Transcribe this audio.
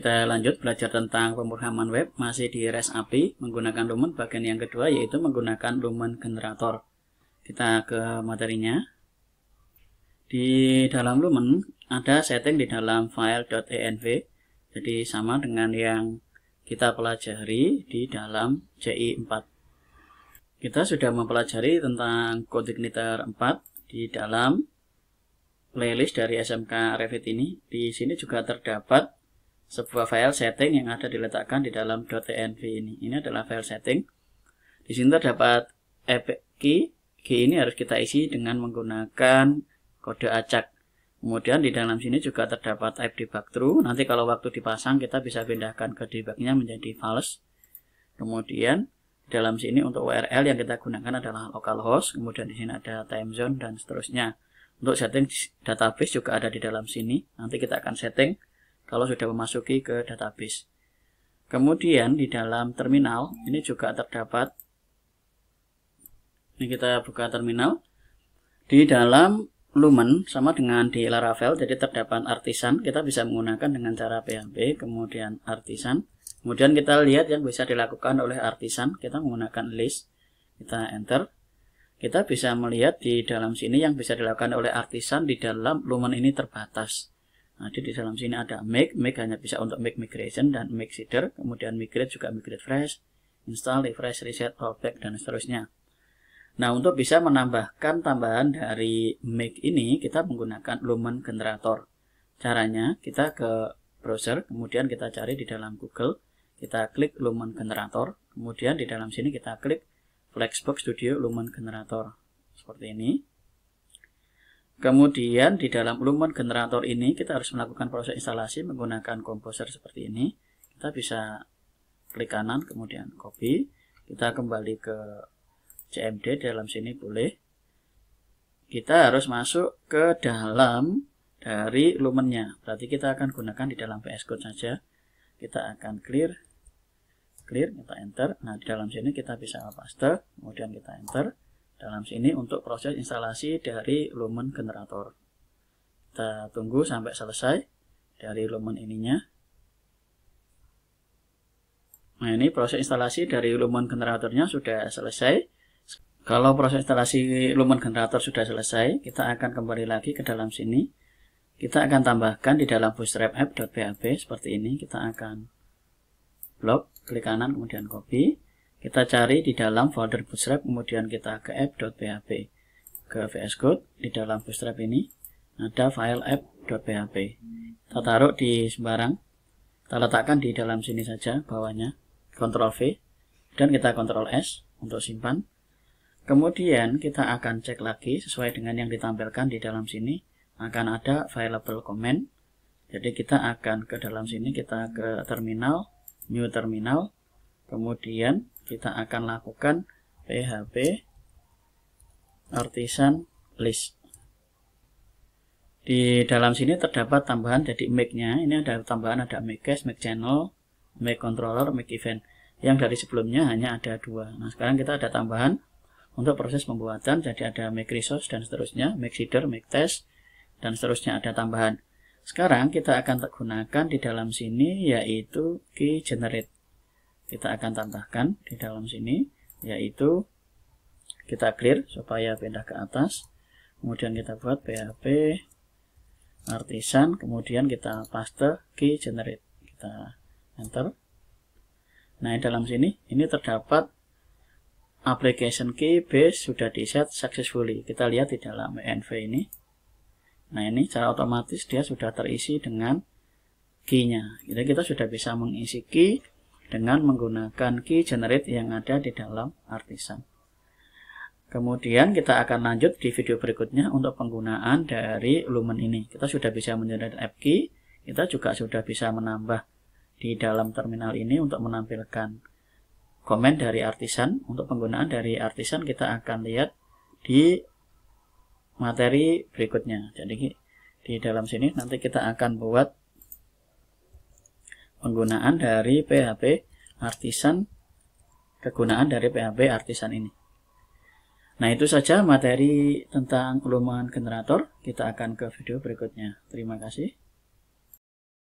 Kita lanjut belajar tentang pemrograman web, masih di REST API menggunakan Lumen. Bagian yang kedua yaitu menggunakan Lumen Generator. Kita ke materinya. Di dalam Lumen ada setting di dalam file.env, jadi sama dengan yang kita pelajari di dalam CI4. Kita sudah mempelajari tentang CodeIgniter 4 di dalam playlist dari SMK Revit ini. Di sini juga terdapat sebuah file setting yang ada diletakkan di dalam .env ini. Ini adalah file setting. Di sini terdapat epic key. Key ini harus kita isi dengan menggunakan kode acak. Kemudian di dalam sini juga terdapat type debug true. Nanti kalau waktu dipasang kita bisa pindahkan ke debugnya menjadi false. Kemudian di dalam sini untuk URL yang kita gunakan adalah localhost. Kemudian di sini ada time zone dan seterusnya. Untuk setting database juga ada di dalam sini. Nanti kita akan setting kalau sudah memasuki ke database. Kemudian di dalam terminal ini juga terdapat, ini kita buka terminal. Di dalam Lumen sama dengan di Laravel, jadi terdapat artisan. Kita bisa menggunakan dengan cara PHP, kemudian artisan. Kemudian kita lihat yang bisa dilakukan oleh artisan. Kita menggunakan list, kita enter. Kita bisa melihat di dalam sini yang bisa dilakukan oleh artisan di dalam Lumen ini terbatas. Nah, di dalam sini ada make hanya bisa untuk make migration dan make seeder, kemudian migrate juga migrate fresh, install, refresh, reset, rollback dan seterusnya. Nah, untuk bisa menambahkan tambahan dari make ini kita menggunakan Lumen Generator. Caranya kita ke browser, kemudian kita cari di dalam Google, kita klik Lumen Generator, kemudian di dalam sini kita klik Flexbox Studio Lumen Generator seperti ini. Kemudian di dalam Lumen Generator ini kita harus melakukan proses instalasi menggunakan Composer seperti ini. Kita bisa klik kanan kemudian copy. Kita kembali ke CMD, di dalam sini boleh. Kita harus masuk ke dalam dari Lumennya. Berarti kita akan gunakan di dalam VS Code saja. Kita akan clear, kita enter. Nah, di dalam sini kita bisa paste, kemudian kita enter. Dalam sini untuk proses instalasi dari Lumen Generator. Kita tunggu sampai selesai dari Lumen ininya. Nah, ini proses instalasi dari Lumen Generatornya sudah selesai. Kalau proses instalasi Lumen Generator sudah selesai, kita akan kembali lagi ke dalam sini. Kita akan tambahkan di dalam bootstrap app.php seperti ini. Kita akan blok, klik kanan kemudian copy. Kita cari di dalam folder bootstrap, kemudian kita ke app.php, ke VS Code. Di dalam bootstrap ini ada file app.php. Kita taruh di sembarang, kita letakkan di dalam sini saja bawahnya, Ctrl V, dan kita Ctrl S untuk simpan. Kemudian kita akan cek lagi sesuai dengan yang ditampilkan di dalam sini, akan ada fileable comment. Jadi kita akan ke dalam sini, kita ke terminal, new terminal, kemudian kita akan lakukan php artisan list. Di dalam sini terdapat tambahan jadi make-nya. Ini ada tambahan, ada make cache, make channel, make controller, make event. Yang dari sebelumnya hanya ada 2. Nah, sekarang kita ada tambahan untuk proses pembuatan. Jadi ada make resource dan seterusnya, make seeder, make test dan seterusnya ada tambahan. Sekarang kita akan gunakan di dalam sini yaitu key generate. Kita akan tambahkan di dalam sini, yaitu kita clear supaya pindah ke atas. Kemudian kita buat php artisan, kemudian kita paste key generate. Kita enter. Nah, di dalam sini ini terdapat application key base sudah di set successfully. Kita lihat di dalam env ini. Nah, ini secara otomatis dia sudah terisi dengan key-nya. Jadi kita sudah bisa mengisi key dengan menggunakan key generate yang ada di dalam artisan. Kemudian kita akan lanjut di video berikutnya untuk penggunaan dari Lumen ini. Kita sudah bisa mengenerate app key, kita juga sudah bisa menambah di dalam terminal ini untuk menampilkan komen dari artisan. Untuk penggunaan dari artisan kita akan lihat di materi berikutnya. Jadi di dalam sini nanti kita akan buat penggunaan dari PHP artisan, kegunaan dari PHP artisan ini. Nah, itu saja materi tentang Lumen Generator. Kita akan ke video berikutnya. Terima kasih.